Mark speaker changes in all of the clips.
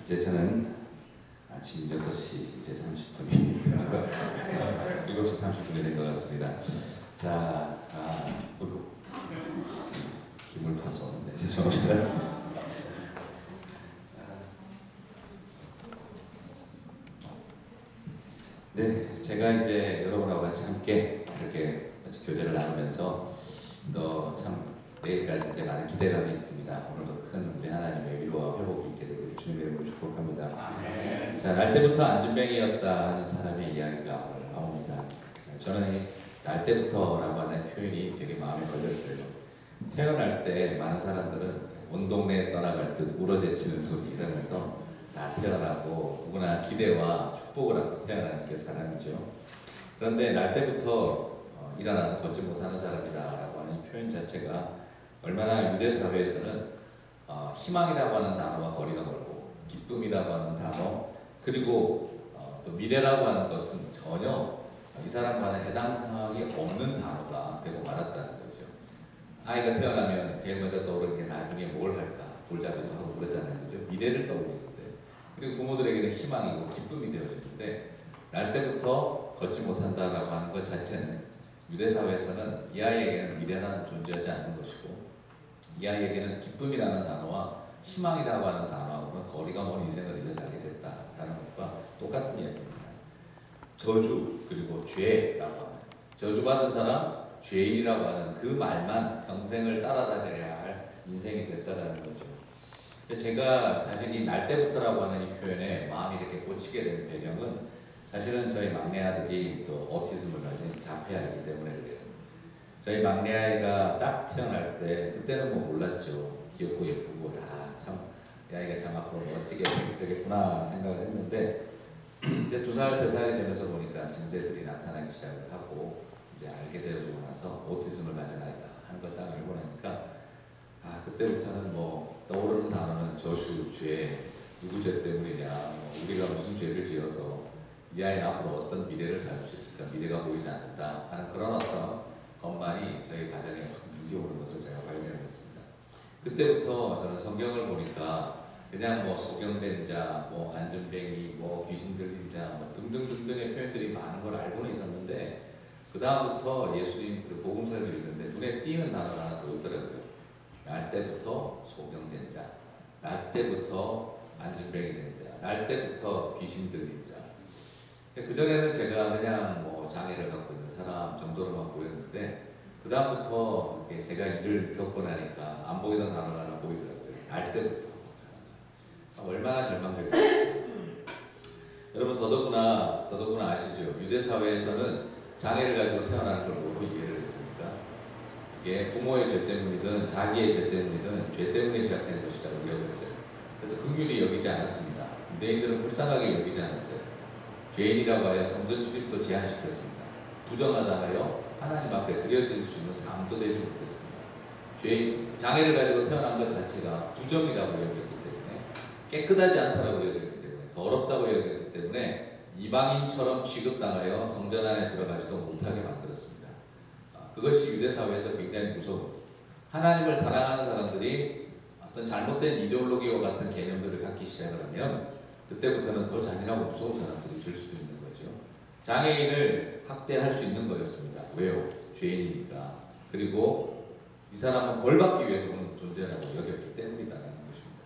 Speaker 1: 이제 저는 아침 6시 이제 30분입니다. 7시 30분이 된 것 같습니다. 자, 기물 파서 네, 죄송합니다. 네, 제가 이제 여러분하고 같이 함께 이렇게 같이 교제를 나누면서 또 참 내일까지 이제 많은 기대감이 있습니다. 오늘도 큰 우리 하나님의 위로와 회복이 있게 되기를 주님의 이름으로 축복합니다. 자, 날 때부터 안전뱅이였다 하는 사람의 이야기가 오늘 나옵니다. 저는 이 날 때부터라고 하는 표현이 되게 마음에 걸렸어요. 태어날 때 많은 사람들은 온 동네 떠나갈 듯 울어제치는 소리 이러면서 다 태어나고 누구나 기대와 축복을 하고 태어나는 게 사람이죠. 그런데 날 때부터 일어나서 걷지 못하는 사람이다라고 하는 표현 자체가 얼마나 유대 사회에서는 희망이라고 하는 단어와 거리가 멀고 기쁨이라고 하는 단어 그리고 또 미래라고 하는 것은 전혀 이 사람과는 해당 상황이 없는 단어가 되고 말았다는 거죠. 아이가 태어나면 제일 먼저 떠오르는 게 나중에 뭘 할까 돌잡이도 하고 그러잖아요. 그죠? 미래를 떠올리는데 그리고 부모들에게는 희망이고 기쁨이 되어지는데 날 때부터 걷지 못한다라고 하는 것 자체는 유대 사회에서는 이 아이에게는 미래라는 존재하지 않는 것이고 이 아이에게는 기쁨이라는 단어와 희망이라고 하는 단어하고는 거리가 먼 인생을 이제 살게 됐다라는 것과 똑같은 이야기입니다. 저주 그리고 죄라고 하는 저주받은 사람 죄인이라고 하는 그 말만 평생을 따라다녀야 할 인생이 됐다라는 거죠. 제가 사실 이 날 때부터라고 하는 이 표현에 마음이 이렇게 꽂히게 된 배경은 사실은 저희 막내 아들이 또 오티즘을 가진 자폐아이기 때문에 그래요. 저희 막내 아이가 딱 태어날 때 그때는 뭐 몰랐죠. 귀엽고 예쁘고 다 참 이 아이가 참 앞으로 멋지게 되겠구나 생각을 했는데 이제 2살, 3살이 되면서 보니까 증세들이 나타나기 시작을 하고 이제 알게 되어지고 나서 오티즘을 가진 아이다 하는 걸 딱 알고 나니까 그때부터는 뭐 떠오르는 단어는 저주, 죄, 누구 죄 때문이냐, 우리가 무슨 죄를 지어서 이 아이는 앞으로 어떤 미래를 살 수 있을까, 미래가 보이지 않는다 하는 그런 어떤 것만이 저희 가정에 확 밀려오는 것을 제가 발견했습니다. 그때부터 저는 성경을 보니까 그냥 뭐 소경된 자, 뭐 안전뱅이, 뭐 귀신 들린 자, 뭐 등등등등의 표현들이 많은 걸 알고는 있었는데 그 다음부터 예수님 그 복음서를 읽는데 눈에 띄는 단어가 하나 더 있더라고요. 날 때부터 소경된 자, 날 때부터 안전뱅이 된 자, 날 때부터 귀신 들린 자. 그전에는 제가 그냥 뭐 장애를 갖고 있는 사람 정도로만 보였는데 그 다음부터 제가 일을 겪고 나니까 안 보이던 단어가 하나 보이더라고요. 날 때부터. 얼마나 절망될까요? 여러분 더더구나 아시죠? 유대 사회에서는 장애를 가지고 태어나는 걸 뭐로 이해를 했습니까? 이게 부모의 죄 때문이든 자기의 죄 때문이든 죄 때문에 시작된 것이라고 여겼어요. 그래서 긍휼히 여기지 않았습니다. 유대인들은 불쌍하게 여기지 않았어요. 죄인이라고 하여 성전 출입도 제한시켰습니다. 부정하다 하여 하나님 앞에 드려질 수 있는 삶도 되지 못했습니다. 장애를 가지고 태어난 것 자체가 부정이라고 여겼기 때문에 깨끗하지 않다라고 여겼기 때문에 더럽다고 여겼기 때문에 이방인처럼 취급당하여 성전 안에 들어가지도 못하게 만들었습니다. 그것이 유대 사회에서 굉장히 무서운 하나님을 사랑하는 사람들이 어떤 잘못된 이데올로기와 같은 개념들을 갖기 시작을 하면 그때부터는 더 잔인하고 무서운 사람들이 될 수도 있는 거죠. 장애인을 학대할 수 있는 거였습니다. 왜요? 죄인이니까. 그리고 이 사람은 벌받기 위해서 오는 존재라고 여겼기 때문이다라는 것입니다.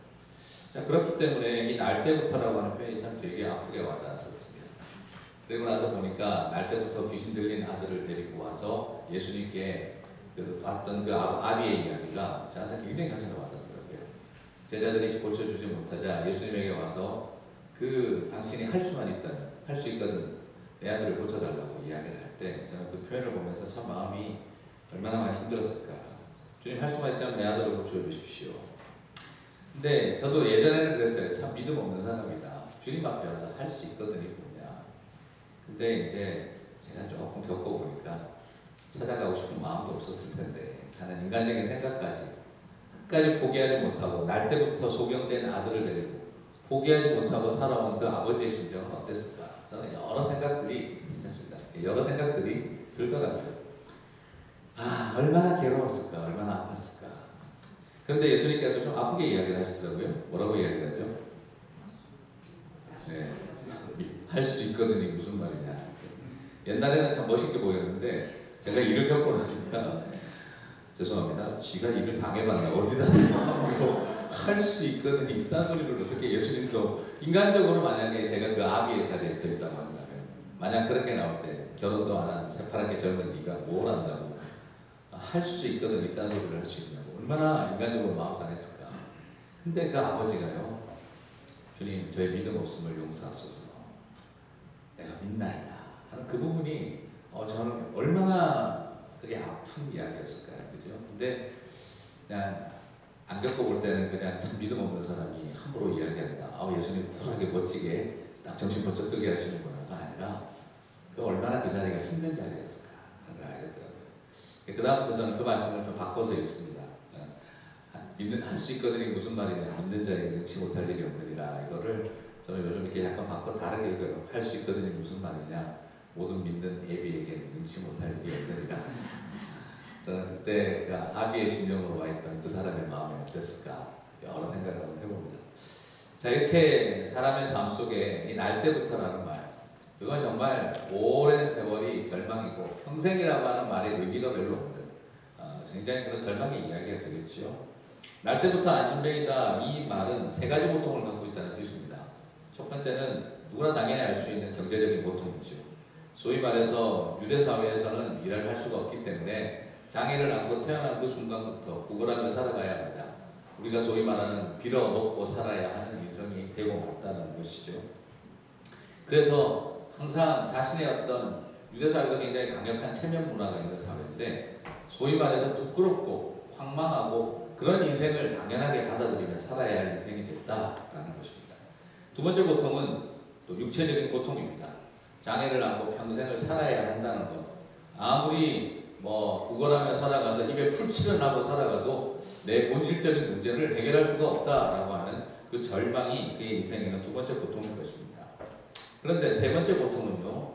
Speaker 1: 자, 그렇기 때문에 이 날 때부터라고 하는 표현이 참 되게 아프게 와닿았었습니다. 그리고 나서 보니까 날 때부터 귀신 들린 아들을 데리고 와서 예수님께 봤던 그 아비의 이야기가 저한테 굉장히 가슴에 와닿더라고요. 제자들이 고쳐주지 못하자 예수님에게 와서 당신이 할 수만 있다면 할 수 있거든 내 아들을 고쳐달라고 이야기를 할 때 저는 그 표현을 보면서 참 마음이 얼마나 많이 힘들었을까. 주님 할 수만 있다면 내 아들을 고쳐주십시오. 근데 저도 예전에는 그랬어요. 참 믿음 없는 사람이다. 주님 앞에 와서 할 수 있거든이 뭐냐. 근데 이제 제가 조금 겪어보니까 찾아가고 싶은 마음도 없었을 텐데 하는 인간적인 생각까지 끝까지 포기하지 못하고 날 때부터 소경된 아들을 데리고 포기하지 못하고 살아온 그 아버지의 심정은 어땠을까? 저는 여러 생각들이 있었습니다. 여러 생각들이 들더라고요. 얼마나 괴로웠을까? 얼마나 아팠을까? 그런데 예수님께서 좀 아프게 이야기를 하시더라고요. 뭐라고 이야기를 하죠? 할 수 있거든이 무슨 말이냐. 옛날에는 참 멋있게 보였는데 제가 일을 겪고 나니까 죄송합니다. 쥐가 일을 당해봤나 어디다 할 수 있거든이 이딴 소리를 어떻게 예수님도 인간적으로 만약에 제가 그 아비의 자리에 서 있다고 한다면 만약 그렇게 나올 때 결혼도 안 한 새파랗게 젊은 네가 뭘 한다고 할 수 있거든 이딴 소리를 할 수 있냐고 얼마나 인간적으로 마음 상했을까. 근데 그 아버지가요, 주님 저의 믿음 없음을 용서하소서 내가 믿나이다 하는 그 부분이 저는 얼마나 그게 아픈 이야기였을까요, 그죠? 근데 그냥 안 겪어볼 때는 그냥 참 믿음 없는 사람이 함부로 이야기한다. 예수님 쿨하게 멋지게 딱 정신 번쩍 뜨게 하시는구나가 아니라 그 얼마나 그 자리가 힘든 자리였을까 하는 걸 알겠더라고요. 그 다음부터 저는 그 말씀을 좀 바꿔서 읽습니다. 할 수 있거든이 무슨 말이냐. 믿는 자에게 능치 못할 일이 없느니라. 이거를 저는 요즘 이렇게 약간 바꿔 다르게 읽어요. 할 수 있거든이 무슨 말이냐. 모든 믿는 애비에게 능치 못할 일이 없느니라. 저는 그때 그 아비의 심령으로 와 있던 그 사람의 마음이 어땠을까 여러 생각을 한번 해봅니다. 자, 이렇게 사람의 삶 속에 이 날 때부터라는 말, 그건 정말 오랜 세월이 절망이고 평생이라고 하는 말의 의미가 별로 없는 굉장히 그런 절망의 이야기가 되겠죠. 날 때부터 안진뱅이다, 이 말은 세 가지 고통을 갖고 있다는 뜻입니다. 첫 번째는 누구나 당연히 알 수 있는 경제적인 고통이죠. 소위 말해서 유대 사회에서는 일을 할 수가 없기 때문에 장애를 안고 태어난 그 순간부터 구걸하며 살아가야 합니다. 우리가 소위 말하는 빌어 먹고 살아야 하는 인생이 되고 맞다는 것이죠. 그래서 항상 자신의 어떤 유대사회가 굉장히 강력한 체면 문화가 있는 사회인데 소위 말해서 부끄럽고 황망하고 그런 인생을 당연하게 받아들이며 살아야 할 인생이 됐다라는 것입니다. 두 번째 고통은 또 육체적인 고통입니다. 장애를 안고 평생을 살아야 한다는 것. 아무리 구걸하며 살아가서 입에 풀칠을 나고 살아가도 내 본질적인 문제를 해결할 수가 없다라고 하는 그 절망이 그의 인생에는 두 번째 고통인 것입니다. 그런데 세 번째 고통은요,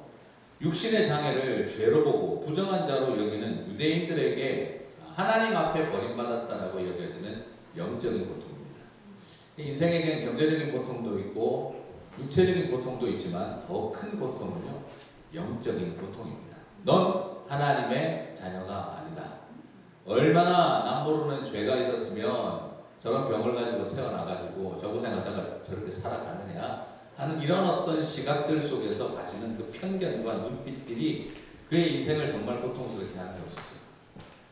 Speaker 1: 육신의 장애를 죄로 보고 부정한 자로 여기는 유대인들에게 하나님 앞에 버림받았다라고 여겨지는 영적인 고통입니다. 인생에겐 경제적인 고통도 있고 육체적인 고통도 있지만 더 큰 고통은요, 영적인 고통입니다. 넌 하나님의 자녀가 아니다. 얼마나 남모르는 죄가 있었으면 저런 병을 가지고 태어나가지고 저 고생하다가 저렇게 살아가느냐 하는 이런 어떤 시각들 속에서 가지는 그 편견과 눈빛들이 그의 인생을 정말 고통스럽게 하는 것이죠.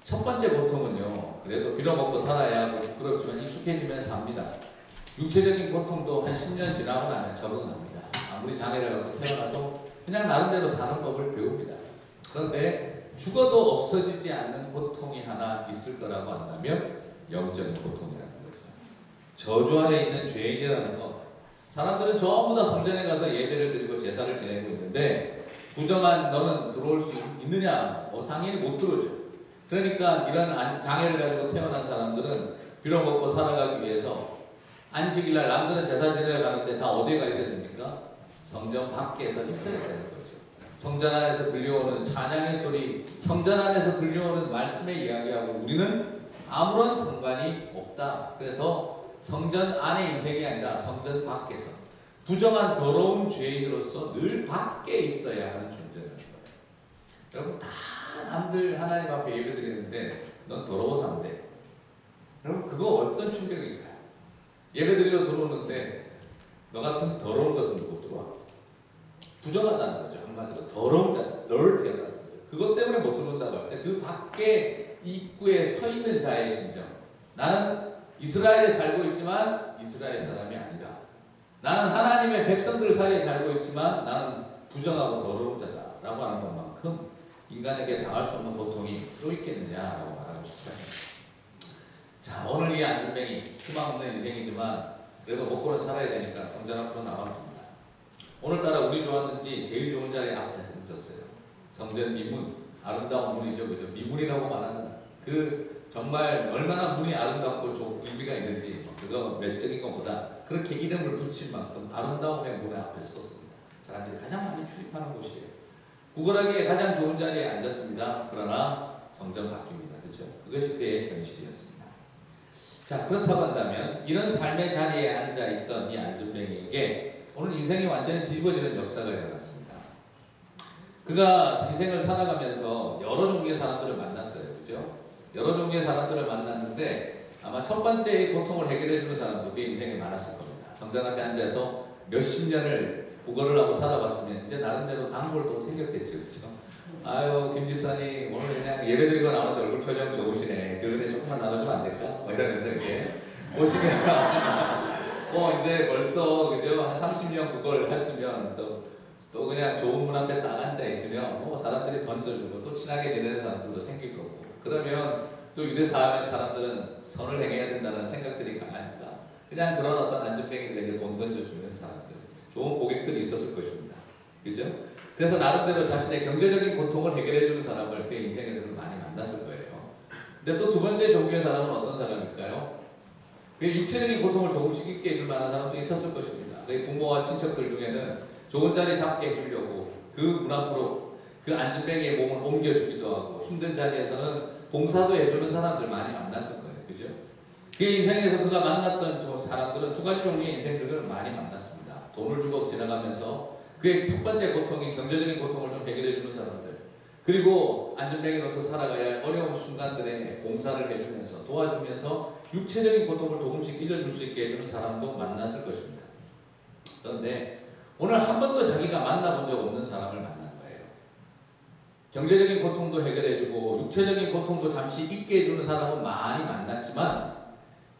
Speaker 1: 첫 번째 고통은요, 그래도 빌어먹고 살아야 하고 부끄럽지만 익숙해지면 삽니다. 육체적인 고통도 한 10년 지나고 나면 적응합니다. 아무리 장애를 갖고 태어나도 그냥 나름대로 사는 법을 배웁니다. 그런데 죽어도 없어지지 않는 고통이 하나 있을 거라고 한다면 영적인 고통이라는 거죠. 저주 아래 있는 죄인이라는 것. 사람들은 전부 다 성전에 가서 예배를 드리고 제사를 지내고 있는데 부정한 너는 들어올 수 있느냐? 당연히 못 들어오죠. 그러니까 이런 장애를 가지고 태어난 사람들은 빌어먹고 살아가기 위해서 안식일날 남들은 제사 지내러 가는데 다 어디에 가 있어야 됩니까? 성전 밖에서 있어야 되는 거죠. 성전 안에서 들려오는 찬양의 소리, 성전 안에서 들려오는 말씀의 이야기하고 우리는 아무런 상관이 없다. 그래서 성전 안의 인생이 아니라 성전 밖에서 부정한 더러운 죄인으로서 늘 밖에 있어야 하는 존재라는 거예요. 여러분 다 남들 하나님 앞에 예배 드리는데 넌 더러워서 안 돼. 여러분 그거 어떤 충격이실까요? 예배 드리러 들어오는데 너 같은 더러운 것은 못 들어와. 부정하다는 거죠. 한마디로 더러운 자, 너를 태어나는 거죠. 그것 때문에 못 들어온다고 할 때 그 밖에 입구에 서 있는 자의 심정. 나는 이스라엘에 살고 있지만 이스라엘 사람이 아니다. 나는 하나님의 백성들 사이에 살고 있지만 나는 부정하고 더러운 자다라고 하는 것만큼 인간에게 당할 수 없는 고통이 또 있겠느냐라고 말하고 싶어요. 자, 오늘 이 안진뱅이 희망 없는 인생이지만 그래도 먹고는 살아야 되니까 성전 앞으로 나왔습니다. 오늘따라 우리 좋았는지 제일 좋은 자리에 앞에 있었어요. 성전 미문, 아름다운 문이죠. 그죠? 미문이라고 말하는 그 정말 얼마나 문이 아름답고 의미가 있는지 그거 외적인 것보다 그렇게 이름을 붙일 만큼 아름다움의 문 앞에 섰습니다. 사람들이 가장 많이 출입하는 곳이에요. 구걸하기에 가장 좋은 자리에 앉았습니다. 그러나 성전 바뀝니다. 그렇죠? 그것이 그의 현실이었습니다. 자, 그렇다고 한다면 이런 삶의 자리에 앉아있던 이 안진뱅이에게 오늘 인생이 완전히 뒤집어지는 역사가 일어났습니다. 그가 인생을 살아가면서 여러 종류의 사람들을 만났어요. 그죠? 여러 종류의 사람들을 만났는데 아마 첫 번째 고통을 해결해 주는 사람도 그의 인생에 많았을 겁니다. 성전 앞에 앉아서 몇십 년을 구걸을 하고 살아봤으면 이제 나름대로 단골도 생겼겠죠. 그렇죠? 아유 김지사님 오늘 그냥 예배드리고 나오는데 얼굴 표정 좋으시네. 그 은혜 조금만 나눠주면 안 될까? 뭐 이러면서 이렇게 오시면 이제 벌써 그죠? 한 30년 구걸 했으면 또 그냥 좋은 문 앞에 딱 앉아 있으면 사람들이 던져주고 또 친하게 지내는 사람들도 생길 거고, 그러면 또 유대 사람들은 선을 행해야 된다는 생각들이 강하니까 그냥 그런 어떤 안전뱅이들에게 돈 던져주는 사람들, 좋은 고객들이 있었을 것입니다. 그죠? 그래서 나름대로 자신의 경제적인 고통을 해결해주는 사람을 그의 인생에서는 많이 만났을 거예요. 근데 또 두 번째 종류의 사람은 어떤 사람일까요? 그의 육체적인 고통을 조금씩 잊게 해줄 만한 사람도 있었을 것입니다. 그의 부모와 친척들 중에는 좋은 자리 잡게 해주려고 그 문 앞으로 그 안전뱅이의 몸을 옮겨주기도 하고, 힘든 자리에서는 봉사도 해주는 사람들 많이 만났을 거예요. 그죠? 그의 인생에서 그가 만났던 사람들은 두 가지 종류의 인생들을 많이 만났습니다. 돈을 주고 지나가면서 그의 첫 번째 고통이 경제적인 고통을 좀 해결해주는 사람들, 그리고 안전뱅이로서 살아가야 할 어려운 순간들에 봉사를 해주면서 도와주면서 육체적인 고통을 조금씩 잊어줄 수 있게 해주는 사람도 만났을 것입니다. 그런데 오늘 한 번도 자기가 만나본 적 없는 사람을 만난 거예요. 경제적인 고통도 해결해주고 육체적인 고통도 잠시 잊게 해주는 사람은 많이 만났지만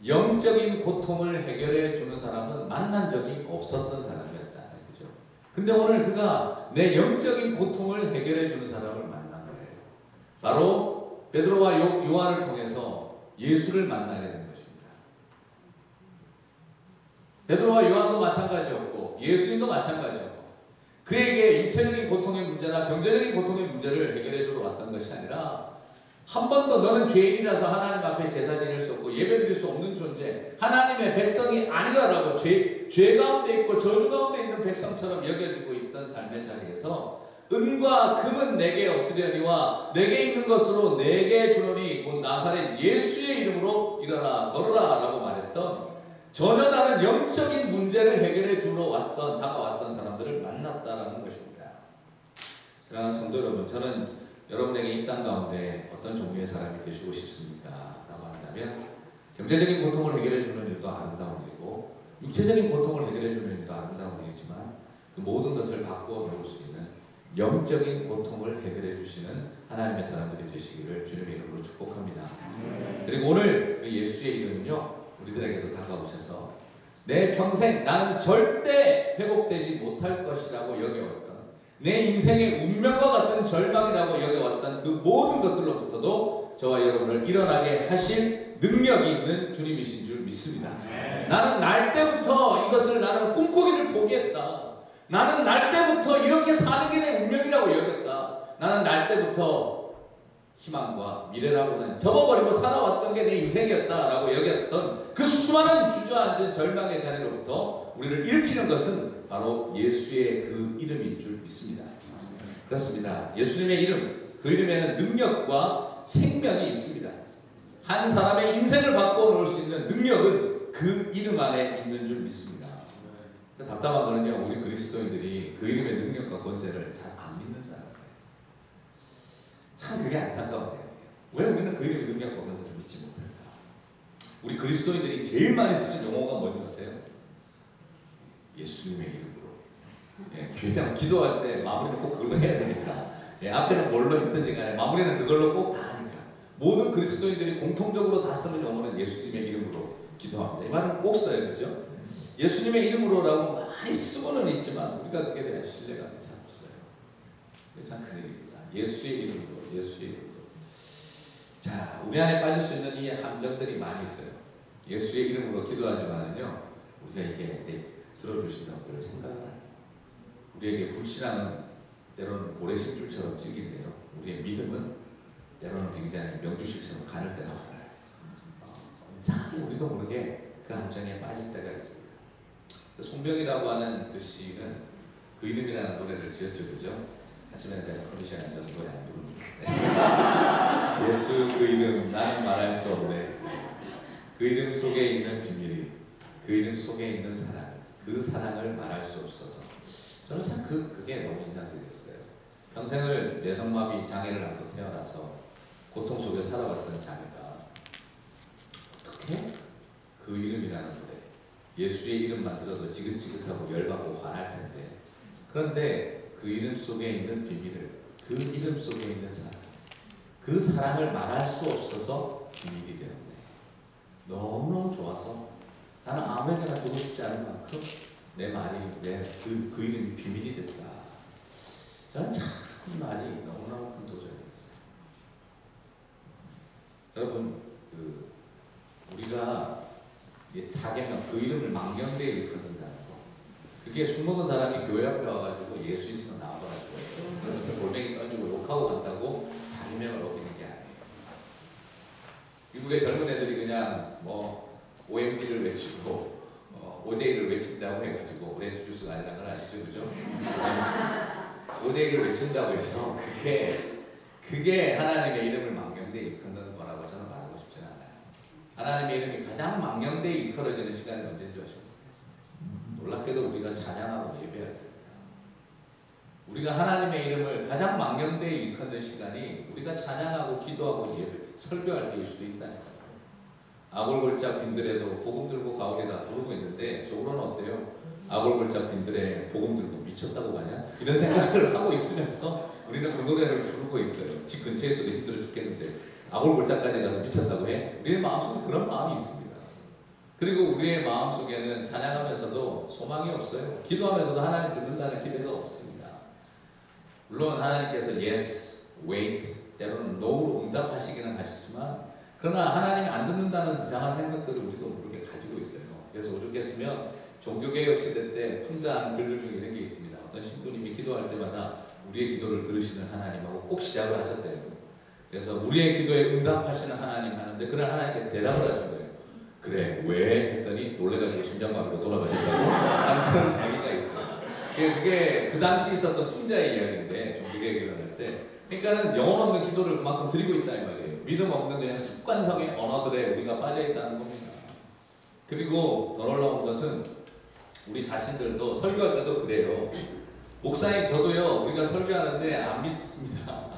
Speaker 1: 영적인 고통을 해결해주는 사람은 만난 적이 없었던 사람이었잖아요. 그죠? 근데 오늘 그가 내 영적인 고통을 해결해주는 사람을 만난 거예요. 바로 베드로와 요한을 통해서 예수를 만나게 된 것입니다. 베드로와 요한도 마찬가지였고 예수님도 마찬가지였고, 그에게 육체적인 고통의 문제나 경제적인 고통의 문제를 해결해 주러 왔던 것이 아니라, 한 번도 너는 죄인이라서 하나님 앞에 제사 지낼 수 없고 예배드릴 수 없는 존재, 하나님의 백성이 아니라라고 죄 가운데 있고 저주 가운데 있는 백성처럼 여겨지고 있던 삶의 자리에서 은과 금은 내게 없으려니와 내게 있는 것으로 내게 주노니 곧 나사렛 예수의 이름으로 일어나 걸어라 라고 말했던, 전혀 다른 영적인 문제를 해결해 주러 다가왔던 사람들을 만났다라는 것입니다. 사랑하는 성도 여러분, 저는 여러분에게 이 땅 가운데 어떤 종류의 사람이 되시고 싶습니까? 라고 한다면, 경제적인 고통을 해결해 주는 일도 아름다운 일이고 육체적인 고통을 해결해 주는 일도 아름다운 일이지만, 그 모든 것을 바꾸어 놓을 수 있는 영적인 고통을 해결해 주시는 하나님의 사람들이 되시기를 주님의 이름으로 축복합니다. 그리고 오늘 그 예수의 이름은요, 우리들에게도 다가오셔서 내 평생 나는 절대 회복되지 못할 것이라고 여겨왔던, 내 인생의 운명과 같은 절망이라고 여겨왔던 그 모든 것들로부터도 저와 여러분을 일어나게 하실 능력이 있는 주님이신 줄 믿습니다. 나는 날 때부터 이것을 나는 꿈꾸기를 포기했다. 나는 날 때부터 이렇게 사는 게 내 운명이라고 여겼다. 나는 날 때부터 희망과 미래라고는 접어버리고 살아왔던 게 내 인생이었다라고 여겼던 그 수많은 주저앉은 절망의 자리로부터 우리를 일으키는 것은 바로 예수의 그 이름인 줄 믿습니다. 그렇습니다. 예수님의 이름, 그 이름에는 능력과 생명이 있습니다. 한 사람의 인생을 바꾸어 놓을 수 있는 능력은 그 이름 안에 있는 줄 믿습니다. 답답한 거는요, 우리 그리스도인들이 그 이름의 능력과 권세를 잘 안 믿는다는 거예요. 참 그게 안타까워요. 왜 우리는 그 이름의 능력과 권세를 믿지 못할까? 우리 그리스도인들이 제일 많이 쓰는 용어가 뭔지 아세요? 예수님의 이름으로. 그냥 기도할 때 마무리는 꼭 그걸로 해야 되니까. 앞에는 뭘로 있든지 간에 마무리는 그걸로 꼭 다 하니까. 모든 그리스도인들이 공통적으로 다 쓰는 용어는 예수님의 이름으로 기도합니다. 이 말은 꼭 써요. 그죠? 예수님의 이름으로라고 많이 쓰고는 있지만 우리가 그에 대한 신뢰가 잘 없어요. 이게 참 큰일입니다. 예수의 이름으로, 예수의 이름으로. 자, 우리 안에 빠질 수 있는 이 함정들이 많이 있어요. 예수의 이름으로 기도하지만은요, 우리가 이게 들어주신다고 늘 생각을 해요. 우리에게 불신앙은 때로는 고래심줄처럼 질긴데요, 우리의 믿음은 때로는 굉장히 명주실처럼 가늘 때가 많아요. 이상하게 우리도 모르게 그 함정에 빠질 때가 있습니다. 송병이라고 하는 그 시인은 그 이름이라는 노래를 지었죠. 그죠? 하지만 제가 컨디션이 안 좋아서 노래 안 부릅니다. 예수 그 이름 나는 말할 수 없네. 그 이름 속에 있는 비밀이, 그 이름 속에 있는 사랑, 그 사랑을 말할 수 없어서 저는 참 그게 너무 인상적이었어요. 평생을 뇌성마비 장애를 안고 태어나서 고통 속에 살아왔던 자매가 어떻게 그 이름이라는 노래, 예수의 이름만 들어도 지긋지긋하고 열받고 화날 텐데, 그런데 그 이름 속에 있는 비밀을, 그 이름 속에 있는 사랑, 그 사랑을 말할 수 없어서 비밀이 되었네. 너무너무 좋아서 나는 아무에게나 주고 싶지 않은 만큼 내 말이, 그 이름이 비밀이 됐다. 저는 참 이 말이 너무너무 큰 도전이었어요. 여러분, 우리가 사계명, 그 이름을 망령되이 일컫는다는 거, 그게 술 먹은 사람이 교회 앞에 와가지고 예수 있으면 나와가지고 그러면서 골뱅이 던지고 욕하고 간다고 사계명을 어기는 게 아니에요. 미국의 젊은 애들이 그냥 OMG를 외치고 OJ를 외친다고 해가지고, 오렌지 주스가 아니란 걸 아시죠? 그죠? OJ를 외친다고 해서 그게 하나님의 이름을 망령되이 일컫는 거라고 저는 말하고 싶지는 않아요. 하나님의 이름이 가장 망령되이 일컬어지는 시간이 언제인 줄 아십니까? 놀랍게도 우리가 찬양하고 예배할 때입니다. 우리가 하나님의 이름을 가장 망령되이 일컫는 시간이 우리가 찬양하고 기도하고 설교할 때일 수도 있다니까요. 아골골짝 빈들에도 복음 들고 가오리다 부르고 있는데 속으로는 어때요? 아골골짝 빈들에 복음 들고 미쳤다고 가냐? 이런 생각을 하고 있으면서 우리는 그 노래를 부르고 있어요. 집 근처에서도 힘들어 죽겠는데 아골골짝까지 가서 미쳤다고 해? 우리의 마음속에 그런 마음이 있습니다. 그리고 우리의 마음속에는 찬양하면서도 소망이 없어요. 기도하면서도 하나님 듣는다는 기대가 없습니다. 물론 하나님께서 yes, wait, 때로는 no로 응답하시기는 하시지만, 그러나 하나님이 안 듣는다는 이상한 생각들을 우리도 모르게 가지고 있어요. 그래서 오죽했으면 종교개혁 시대 때 풍자하는 글들 중에 이런 게 있습니다. 어떤 신부님이 기도할 때마다 우리의 기도를 들으시는 하나님하고 꼭 시작을 하셨대요. 그래서 우리의 기도에 응답하시는 하나님 하는데, 그런 하나님께 대답을 하신 거예요. 그래, 왜? 했더니 놀래가지고 심장마비로 돌아가셨다고 하는 그런 이야기가 있어요. 그게 그 당시 있었던 풍자의 이야기인데, 종교개혁이 일어날 때, 그러니까는 영혼 없는 기도를 그만큼 드리고 있다 이 말이에요. 믿음 없는 그냥 습관성의 언어들에 우리가 빠져 있다는 겁니다. 그리고 더 놀라운 것은 우리 자신들도 설교할 때도 그래요. 목사님, 저도요, 우리가 설교하는데 안 믿습니다.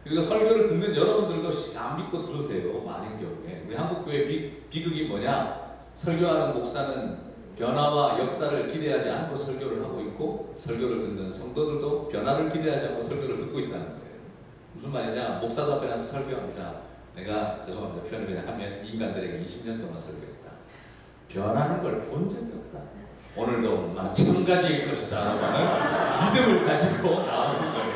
Speaker 1: 그리고 설교를 듣는 여러분들도 안 믿고 들으세요. 많은 경우에. 우리 한국교회 비극이 뭐냐? 설교하는 목사는 변화와 역사를 기대하지 않고 설교를 하고 있고, 설교를 듣는 성도들도 변화를 기대하지 않고 설교를 듣고 있다는 거예요. 무슨 말이냐? 목사도 앞에 나서 설교합니다. 내가, 죄송합니다, 표현을 그냥 하면, 인간들에게 20년 동안 설교했다. 변하는 걸 본 적이 없다. 오늘도 마찬가지일 것이다 라고 하는 믿음을 가지고 나오는 거예요.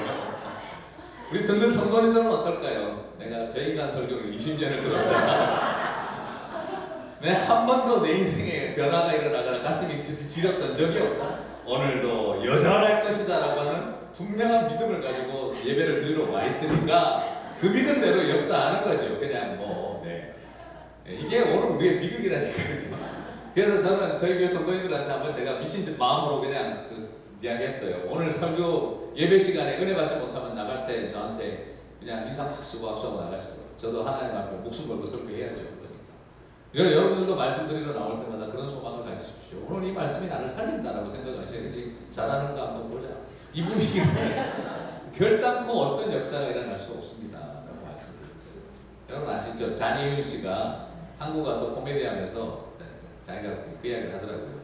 Speaker 1: 우리 듣는 성도님들은 어떨까요? 내가 저 인간 설교를 20년을 들었다. 내가 한 번도 내 인생에 변화가 일어나거나 가슴이 지렸던 적이 없다. 오늘도 여전할 것이다 라고 하는 분명한 믿음을 가지고 예배를 드리러 와 있으니까 그 믿음대로 역사하는 거죠. 그냥 이게 오늘 우리의 비극이라니까요. 그래서 저는 저희 교회 성도님들한테 한번 제가 미친 마음으로 그냥 이야기했어요. 오늘 설교 예배 시간에 은혜 받지 못하면 나갈 때 저한테 그냥 인상 팍 쓰고 악수하고 나가시더라고요. 저도 하나님 앞에 목숨 걸고 설교해야죠. 그러니까 여러분들도 말씀드리러 나올 때마다 그런 소망을 가지십시오. 오늘 이 말씀이 나를 살린다라고 생각하셔야지. 잘하는가 한번 보자. 이분이 결단코 어떤 역사가 일어날 수 없습니다 라고 말씀드렸어요. 여러분 아시죠? 잔이윤 씨가 한국 와서 코미디 하면서 자기가 그 이야기를 하더라고요.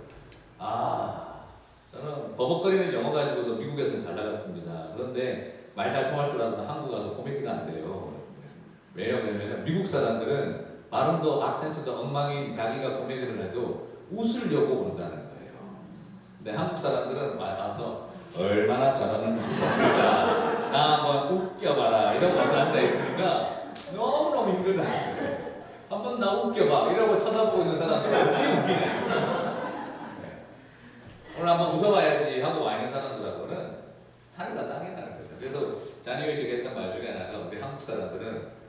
Speaker 1: 저는 버벅거리는 영어 가지고도 미국에서는 잘 나갔습니다. 그런데 말 잘 통할 줄 알았는데 한국 와서 코미디가 안 돼요. 왜요? 왜냐면 미국 사람들은 발음도 악센트도 엉망인 자기가 코미디를 해도 웃으려고 온다는 거예요. 근데 한국 사람들은 와서 얼마나 잘하는지 보자, 나 한번 웃겨봐라 이러고 앉아 있으니까 너무너무 힘들다는 거예요. 한번 나 웃겨봐 이러고 쳐다보고 있는 사람들은 어떻게 웃기냐. 오늘 한번 웃어봐야지 하고 와 있는 사람들하고는 하늘과 땅이 나는 거죠. 그래서 잔이윤 씨가 했던 말 중에 하나가, 우리 한국 사람들은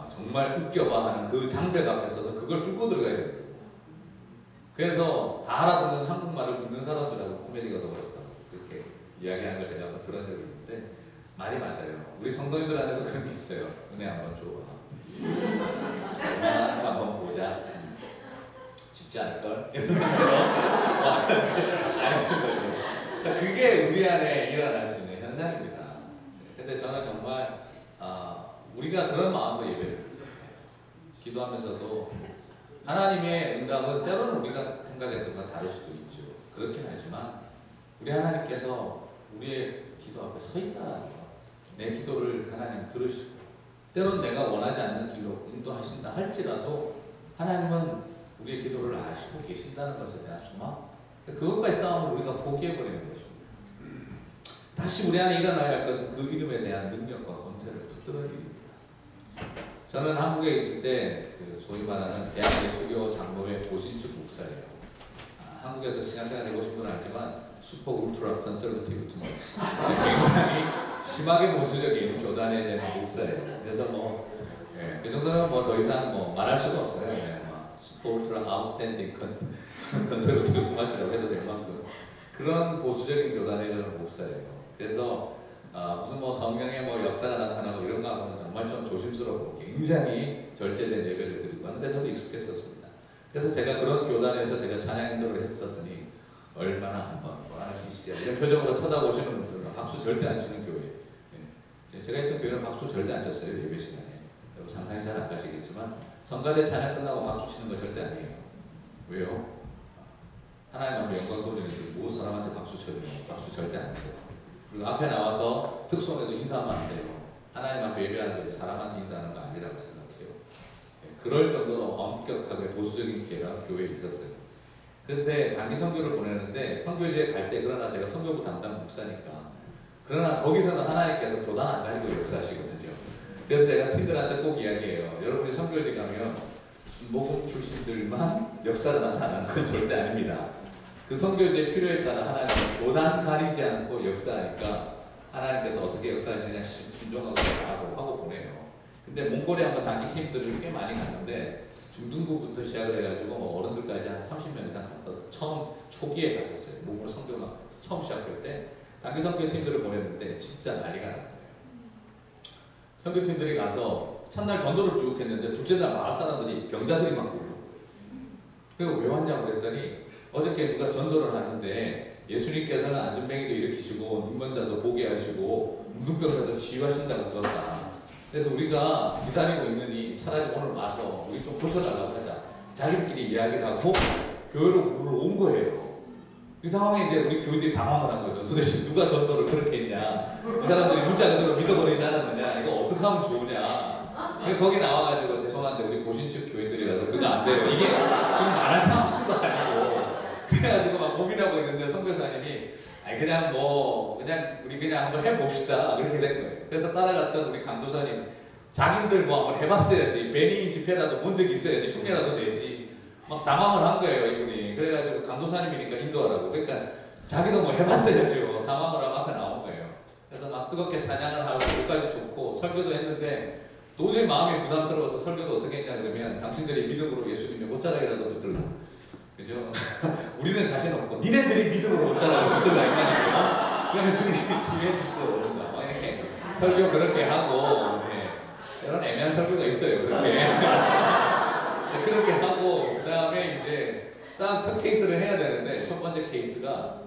Speaker 1: 정말 웃겨봐 하는 그 장벽 앞에 서서 그걸 뚫고 들어가야 돼요. 그래서 다 알아듣는 한국말을 듣는 사람들하고 코미디가 더 어렵다고 그렇게 이야기하는 걸 제가 한번 들은 적이 있는데 말이 맞아요. 우리 성도님들한테도 그런 게 있어요. 은혜 한번 줘봐. 한번 보자. 쉽지 않을걸? 이런 상태로 자, 그게 우리 안에 일어날 수 있는 현상입니다. 근데 저는 정말 우리가 그런 마음으로 예배를 드려요. 기도하면서도 하나님의 응답은 때로는 우리가 생각했던 건 다를 수도 있죠. 그렇긴 하지만 우리 하나님께서 우리의 기도 앞에 서 있다는 거, 내 기도를 하나님 들으시고 때로는 내가 원하지 않는 길로 인도하신다 할지라도 하나님은 우리의 기도를 아시고 계신다는 것에 대한 소망, 그것과의 싸움을 우리가 포기해버리는 것입니다. 다시 우리 안에 일어나야 할 것은 그 이름에 대한 능력과 권세를 붙드는 일입니다. 저는 한국에 있을 때 그 소위 말하는 대한예수교 장로회 보신측 목사예요. 한국에서 신앙생활 해보신 분은 알지만 슈퍼 울트라 컨설버티브 투머치, 굉장히 심하게 보수적인 교단의 제 목사예요. 그래서 그 정도면 더 이상 말할 수가 없어요. 슈퍼 울트라 아웃스탠딩 컨설버티브 투머치라고 해도 될 만큼 그런 보수적인 교단의 저는 목사예요. 그래서 무슨 성령의 역사가 나타나고 이런 거 하고는 정말 좀 조심스럽고 굉장히 절제된 예배를 드리고 하는데 저도 익숙했었습니다. 그래서 제가 그런 교단에서 제가 찬양 인도를 했었으니 얼마나 한번 뭐하는 짓이야 이런 표정으로 쳐다보시는 분들은 박수 절대 안 치는 교회. 제가 했던 교회는 박수 절대 안 쳤어요. 예배 시간에. 여러분 상상이 잘 안 가시겠지만 성가대 찬양 끝나고 박수 치는 거 절대 아니에요. 왜요? 하나님 앞에 영광 돌리는데 뭐 사람한테 박수 쳐요? 박수 절대 안 쳐요. 그리고 앞에 나와서 특송에도 인사하면 안 돼요. 하나님 앞에 예배하는 게 사람한테 인사하는 거 아니라고 생각해요. 그럴 정도로 엄격하게 보수적인 교회에 있었어요. 그런데 단기 선교를 보내는데 선교지에 갈 때 그러나 제가 선교부 담당 목사니까 그러나 거기서는 하나님께서 교단 안 가리고 역사하시거든요. 그래서 제가 팀들한테 꼭 이야기해요. 여러분이 선교지 가면 순복음 출신들만 역사를 나타나는 건 절대 아닙니다. 그 선교지에 필요에 따라 하나님은 교단 가리지 않고 역사하니까 하나님께서 어떻게 역사하시느냐 순종하고 하고 보내요. 근데 몽골에 한번 단기 팀들을 꽤 많이 갔는데 중등부부터 시작을 해가지고 어른들까지 한 30명 이상 갔다 처음 초기에 갔었어요. 몽골 선교가 처음 시작할 때 단기 선교 팀들을 보냈는데 진짜 난리가 난 거예요. 선교팀들이 가서 첫날 전도를 쭉 했는데 둘째 날 마을 사람들이 병자들이 막 오고 그리고 왜 왔냐고 그랬더니 어저께 누가 전도를 하는데 예수님께서는 안전뱅이도 일으키시고 눈먼자도 보게 하시고 문둥병자도 치유하신다고 들었다. 그래서 우리가 기다리고 있느니 차라리 오늘 와서 우리 좀 부숴달라고 하자. 자기들끼리 이야기를 하고 교회로 우르르 온 거예요. 이 상황에 이제 우리 교인들이 당황을 한 거죠. 도대체 누가 전도를 그렇게 했냐. 이 사람들이 문자 그대로 믿어버리지 않았느냐. 이거 어떻게 하면 좋으냐. 거기 나와가지고 죄송한데 우리 고신측 교인들이라서 그거 안 돼요. 이게 지금 말할 상황도 아니고 그래가지고 막 고민하고 있는데 선교사님이 그냥 우리 그냥 한번 해봅시다 그렇게 된 거예요. 그래서 따라갔던 우리 강도사님 자기들 한번 해봤어야지 베니인 집회라도 본 적이 있어야지 흉내라도 내지 막 당황을 한 거예요 이분이. 그래가지고 강도사님이니까 인도하라고 그러니까 자기도 해봤어야죠. 당황을 하고 앞에 나온 거예요. 그래서 막 뜨겁게 찬양을 하고 끝까지 좋고 설교도 했는데 도저히 마음이 부담스러워서 설교도 어떻게 했냐 그러면 당신들이 믿음으로 예수님의 옷자락이라도 붙들라. 그죠? 우리는 자신 없고 니네들이 믿음으로 옷자락을 붙들라 했다니까요. 그러면 주님이 지혜해 주시오. 이렇게 설교 그렇게 하고 이런 애매한 설교가 있어요. 그렇게 하고 그 다음에 이제 딱 첫 케이스를 해야 되는데 첫 번째 케이스가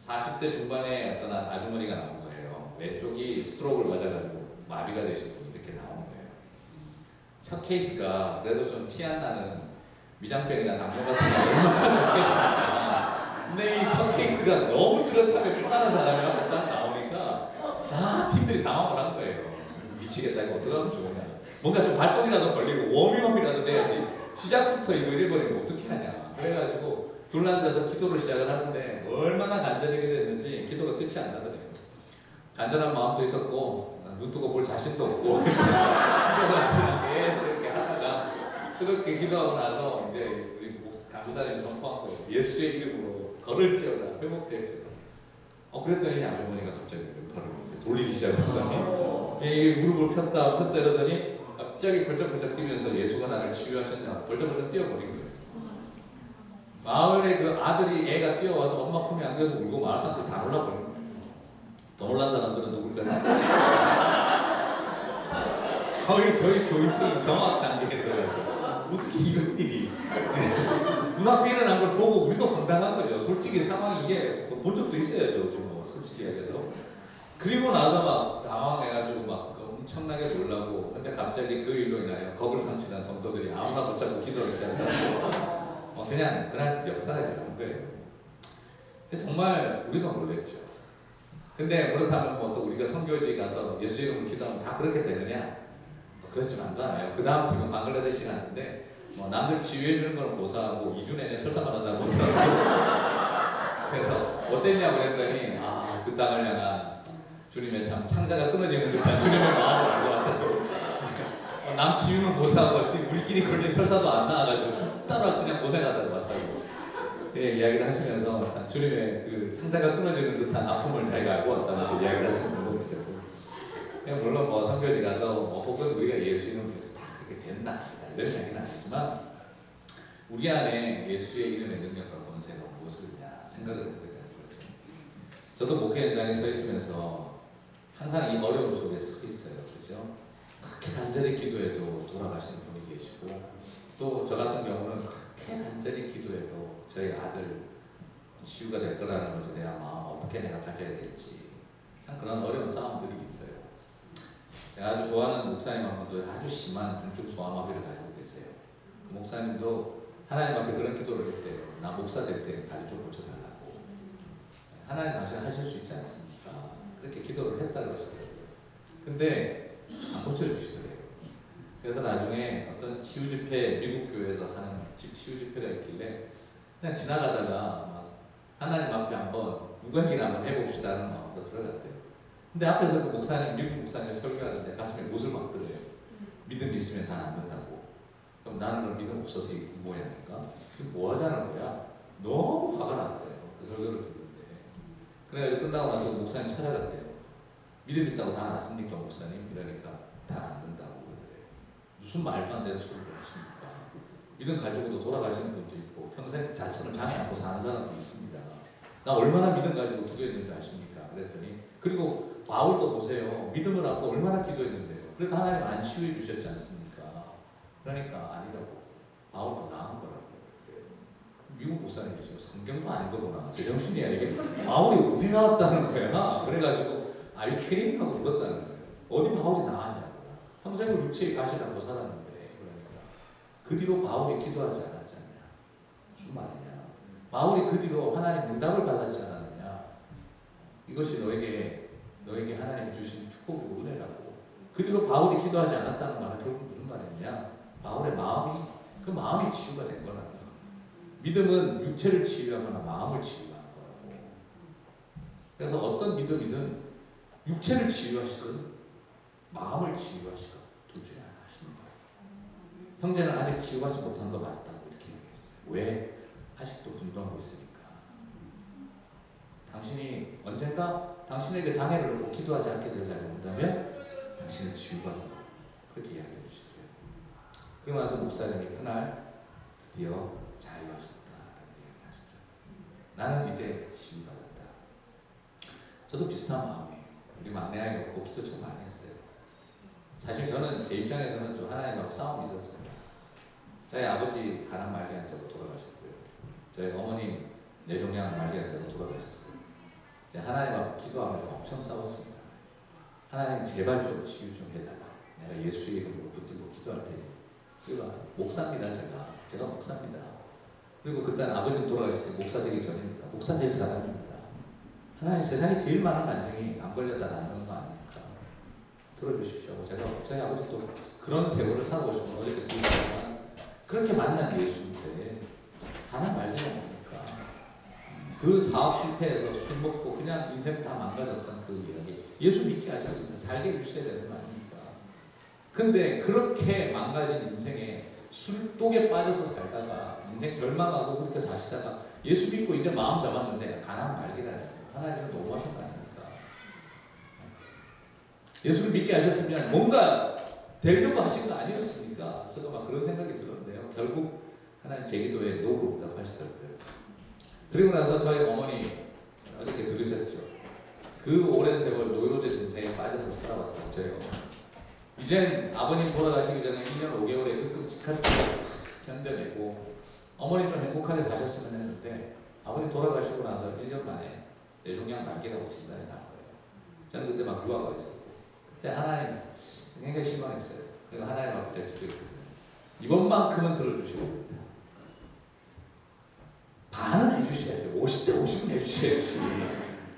Speaker 1: 40대 중반에 어떤 아주머니가 나온 거예요. 왼쪽이 스트로크를 맞아가지고 마비가 되신 분이 이렇게 나온 거예요. 첫 케이스가 그래서 좀 티 안 나는 미장병이나 당뇨 같은 거 얼마나 좋겠습니까? 근데 이 첫 케이스가 너무 뚜렷하게 편안한 사람이 앞에 딱 나오니까 다 팀들이 당황을 한 거예요. 미치겠다 이거 어떡하면 좋으냐. 뭔가 좀 발동이라도 걸리고 워밍업이라도 돼야지 시작부터 이거 잃어버리면 어떻게 하냐. 그래가지고 둘러앉아서 기도를 시작을 하는데 얼마나 간절하게 됐는지 기도가 끝이 안 나더래요. 간절한 마음도 있었고 눈 뜨고 볼 자신도 없고 기도가 계속 이렇게 하다가 그렇게 기도하고 나서 이제 우리 강구사님이 선포한 거예요. 예수의 이름으로 걸을지어다 회복되었어요. 그랬더니 아주머니가 갑자기 왼팔을 돌리기 시작하더니 이 무릎을 폈다 이러더니 갑자기 벌쩍벌쩍 뛰면서 예수가 나를 치유하셨냐 벌쩍벌쩍 뛰어버린 거예요. 마을에 그 아들이 애가 뛰어와서 엄마 품에 안겨서 울고 마을 사람들이 다 놀라버린 거예요. 더 놀란 사람들은 누굴까요? 거의 저희 교인팀 경악 단계에 들어가서 어떻게 이런 일이 눈앞에 일어난 걸 보고 우리도 황당한 거죠. 솔직히 상황이 이게 본 적도 있어야죠. 뭐 솔직히 얘기해서. 그리고 나서 막 당황해가지고 막 엄청나게 놀라고, 근데 갑자기 그 일로 인하여 겁을 상실한 성도들이 아무나 붙잡고 기도를 시작하고 그냥 그날 역사가 되는 거예요. 정말 우리가 놀랬죠. 근데 그렇다면 뭐 또 우리가 선교지에 가서 예수 이름으로 기도하면 다 그렇게 되느냐? 그렇지만도 않아요. 그 다음 팀은 방글라데시 갔는데 뭐 남들 치유해 주는 거는 고사하고 2주 내내 설사만 하자고 그래서 어땠냐고 그랬더니 그 땅을 향한 주님의 참 창자가 끊어지는 듯한 주님의 마음을 알고 왔다고. 남 치유는 고사하고 지금 우리끼리 걸린 설사도 안 나와가지고 죽다라 그냥 고생하다가 왔다고 이야기를 하시면서 참 주님의 그 창자가 끊어지는 듯한 아픔을 자기가 알고 왔다면서 이야기를 하시는 분도 있고, 그냥 물론 뭐 선교지 가서 혹은 우리가 예수 이름으로 다 그렇게 된다 이런 이야기는 아니지만 우리 안에 예수의 이름의 능력과 권세가 무엇이냐 생각을 해보게 되는 거죠. 저도 목회 현장에 서 있으면서 항상 이 어려움 속에 서 있어요. 그죠? 그렇게 간절히 기도해도 돌아가시는 분이 계시고, 또 저 같은 경우는 그렇게 간절히 기도해도 저희 아들 치유가 될 거라는 것에 대한 마음 어떻게 내가 가져야 될지 참 그런 어려운 싸움들이 있어요. 제가 아주 좋아하는 목사님 한 분도 아주 심한 중증 소아마비를 가지고 계세요. 그 목사님도 하나님 앞에 그런 기도를 했대요. 나 목사 될 때 다리 좀 고쳐달라고. 하나님 당신 하실 수 있지 않습니까? 그렇게 기도를 했다 그러시더라고요. 근데 안 고쳐주시더래요. 그래서 나중에 어떤 치유 집회, 미국 교회에서 하는 치유 집회가 있길래 그냥 지나가다가 막 하나님 앞에 한번 무관기를 한번 해봅시다는 마음으로 들어갔대요. 근데 앞에서 그 목사님, 미국 목사님 설교하는데 가슴에 못을 막 들어요. 믿음이 있으면 다 낫는다고. 그럼 나는 그럼 믿음 없어서 이 모양인가? 지금 뭐 하자는 거야? 너무 화가 났대요. 그 설교를 듣는데. 그래가지고 끝나고 나서 목사님 찾아갔대요. 믿음 있다고 다 낫습니까, 목사님? 이러니까 다 낫는다고 그러더래요. 무슨 말도 안 되는 소리를 하십니까? 믿음 가지고도 돌아가시는 분도 있고 평생 자신을 장애 안고 사는 사람도 있습니다. 나 얼마나 믿음 가지고 기도했는지 아십니까? 그랬더니, 그리고 바울도 보세요. 믿음을 안고 얼마나 기도했는데요. 그래도 하나님 안 치유해 주셨지 않습니까? 그러니까 아니라고. 바울도 나은 거라고. 미국 목사님이시고 성경도 아닌 거구나. 제정신이야 이게. 바울이 어디 나왔다는 거야? 그래가지고 아유 캐릭하고 물었다는 거예요. 어디 바울이 나왔냐고. 평생을 육체의 가시를 안고 살았는데. 그러니까 그 뒤로 바울이 기도하지 않았지 않냐. 무슨 말이냐. 바울이 그 뒤로 하나님 응답을 받았지 않았느냐. 이것이 너에게 하나님 주신 축복이고 은혜라고. 그 뒤로 바울이 기도하지 않았다는 말은 결국 무슨 말이냐. 바울의 그 마음이 치유가 된 거라는 거예요. 믿음은 육체를 치유하거나 마음을 치유하는 거라고. 그래서 어떤 믿음이든 육체를 치유하시든 마음을 치유하시든 둘 중에 하나 하시는 거예요. 형제는 아직 치유하지 못한 거 맞다고 이렇게 얘기했어요. 왜? 아직도 분노하고 있으니까. 당신이 언젠가 당신에게 장애를 놓고 기도하지 않게 되려고 한다면 당신은 치유받는 거. 그렇게 이야기해 주시더래요. 그러고 나서 목사님이 그날 드디어 자유하셨다. 이렇게 얘기하시더라고요. 나는 이제 치유받았다. 저도 비슷한 마음이에요. 우리 막내 아이 놓고 기도 좀 많이 했어요. 사실 저는 제 입장에서는 좀 하나님하고 싸움이 있었습니다. 저희 아버지 가난 말기암자로 돌아가셨고요. 저희 어머님 뇌종양 말기암자로 돌아가셨어요. 하나님 앞에 기도하면서 엄청 싸웠습니다. 하나님 제발 좀 치유 좀 해달라. 내가 예수의 이름으로 붙들고 기도할 테니. 그리고 목사입니다. 제가 목사입니다. 그리고 그때 아버님 돌아가실 때 목사 되기 전입니다. 목사 될 사람입니다. 하나님 세상에 제일 많은 간증이 안 걸렸다 낫는 거 아닙니까? 들어주십시오. 제가 저희 아버지도 그런 세월을 살아오시면 어저께 들었지만 그렇게 만난 예수인데 가난 말기가 뭡니까? 그 사업 실패해서 술 먹고 그냥 인생 다 망가졌던 그 이야기. 예수 믿게 하셨으면 살게 해주셔야 되는 거 아닙니까? 근데 그렇게 망가진 인생에 술독에 빠져서 살다가 인생 절망하고 그렇게 사시다가 예수 믿고 이제 마음 잡았는데 가난 말기라는 하나님은 너무하신 거 아닙니까? 예수를 믿게 하셨으면 뭔가 되려고 하신 거 아니었습니까? 저도 막 그런 생각이 들었는데요. 결국 하나님 제 기도에 노로 응답하시더라고요. 그리고 나서 저희 어머니 어저께 들으셨죠? 그 오랜 세월 노이로제 증세에 빠져서 살아왔다고 저희 어머니. 이젠 아버님 돌아가시기 전에 1년 5개월의 끔찍한 견뎌내고 어머니 좀 행복하게 사셨으면 했는데 아버님 돌아가시고 나서 1년 만에 뇌종양 말기라고 진단이 난 거예요. 저는 그때 막 유학가 있었고 그때 하나님 굉장히 실망했어요. 그래서 하나님 앞에 제가 기도했거든요. 이번만큼은 들어주셔야 됩니다. 반은 해주셔야죠. 50대 50은 해주셔야지.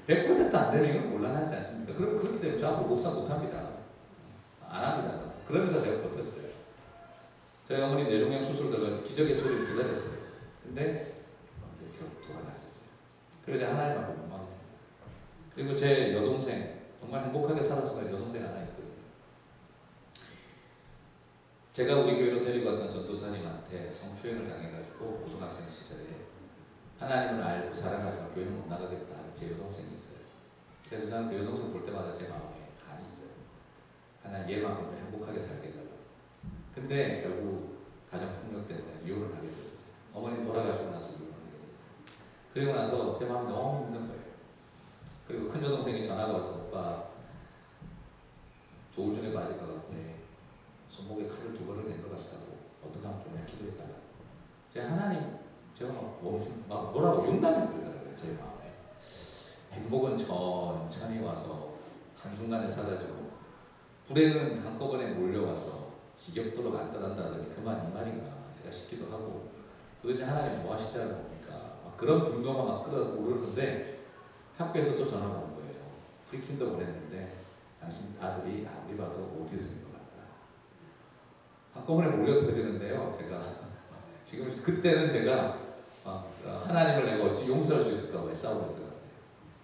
Speaker 1: 100%안 되는 건 곤란하지 않습니까? 그럼 그렇게 되면 저 앞으로 목사 못합니다. 안 합니다. 그러면서 제가 버텼어요. 저희 어머니 뇌종양 수술 들어가서 기적의 소리를 기다렸어요. 근데 돌아가셨어요. 그래서 하나님 앞에 원망했습니다. 그리고 제 여동생, 정말 행복하게 살아서 여동생 하나 있거든요. 제가 우리 교회로 데리고 왔던 전도사님한테 성추행을 당해가지고 고등학생 시절에 하나님을 알고 살아가지고 교회는 못 나가겠다 하는 제 여동생이 있어요. 그래서 저는 그 여동생 볼 때마다 제 마음에 한이 있어요. 하나님 얘만큼 좀 행복하게 살게 해달라고. 근데 결국 가정폭력 때문에 이혼을 하게 됐었어요. 어머님 돌아가시고 나서 이혼을 하게 됐어요. 그리고 나서 제 마음이 너무 힘든 거예요. 그리고 큰 여동생이 전화가 와서 오빠 조울증에 빠질 것 같아. 손목에 칼을 2번을 댄 것 같다고. 어떻게 하면 좀 기도해달라고. 제가 하나님 제가 막 뭐라고 용납이 안 되더라고요. 제 마음에. 행복은 천천히 와서 한순간에 사라지고 불행은 한꺼번에 몰려와서 지겹도록 안 떠난다는 그만 이 말인가 제가 싶기도 하고 도대체 하나님 뭐 하시자는 겁니까? 막 그런 분노가 막 끌어서 오르는데 학교에서 또 전화가 온 거예요. 프리킨더 보냈는데 당신 아들이 아무리 봐도 오티즘인 것 같다. 한꺼번에 몰려 터지는데요. 제가 지금 그때는 제가 하나님을 내가 어찌 용서할 수 있을까 봐 싸우고 있던 것 같아요.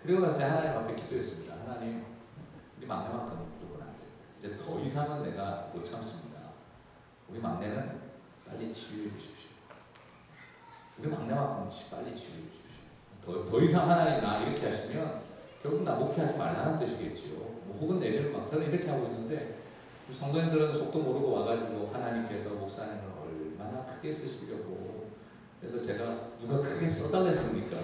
Speaker 1: 그리고 나서 하나님 앞에 기도했습니다. 하나님, 우리 막내만큼은 무조건 안 됩니다. 이제 더 이상은 내가 못 참습니다. 우리 막내는 빨리 치유해 주십시오. 우리 막내만큼은 빨리 치유해 주십시오. 더 이상 하나님 나 이렇게 하시면 결국 나 목회하지 말라는 뜻이겠지요. 뭐 혹은 내지는 막 저는 이렇게 하고 있는데 성도님들은 속도 모르고 와가지고 하나님께서 목사님을 얼마나 크게 쓰시려고 그래서 제가 누가 크게 써달랬습니까?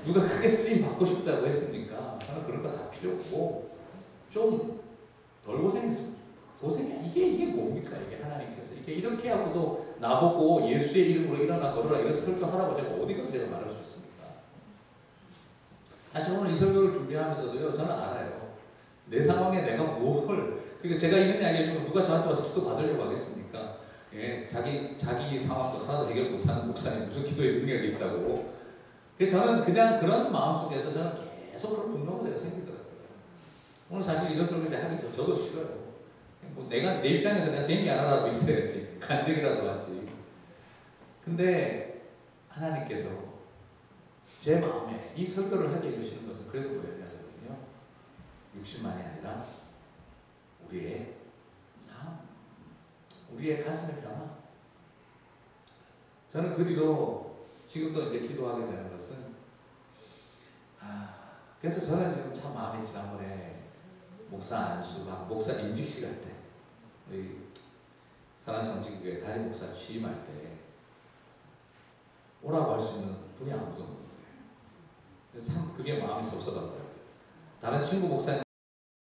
Speaker 1: 누가 크게 쓰임 받고 싶다고 했습니까? 저는 그런 거 다 필요 없고 좀 덜 고생했습니다. 고생이 이게 뭡니까? 이게 하나님께서 이게 이렇게 하고도 나보고 예수의 이름으로 일어나 걸어라 이런 설교하라고 제가 어디 가서 제가 말할 수 있습니까? 사실 오늘 이 설교를 준비하면서도요 저는 알아요. 내 상황에 내가 뭘 그러니까 제가 이런 이야기 해주면 누가 저한테 와서 기도 받으려고 하겠습니까? 예, 자기 상황도 하나도 해결 못하는 목사님 무슨 기도에 능력이 있다고. 그래서 저는 그냥 그런 마음속에서 저는 계속 그런 분노가 제가 생기더라고요. 오늘 사실 이런 소리를 하기 저도 싫어요. 뭐 내가 내 입장에서 내가 괜히 하나라도 있어야지. 간증이라도 하지. 근데 하나님께서 제 마음에 이 설교를 하게 해주시는 것은 그래도 뭐였냐면요. 60만이 아니라 우리의 삶, 우리의 가슴의 변화. 저는 그 뒤로 지금도 이제 기도하게 되는 것은 그래서 저는 지금 참 마음이 지난번에 목사 안수, 목사 임직식 할 때 우리 사랑정직교회 담임 목사 취임할 때 오라고 할 수 있는 분이 아무도 없는 거예요. 그래서 참 그게 마음이 섭섭하더라고요. 다른 친구 목사님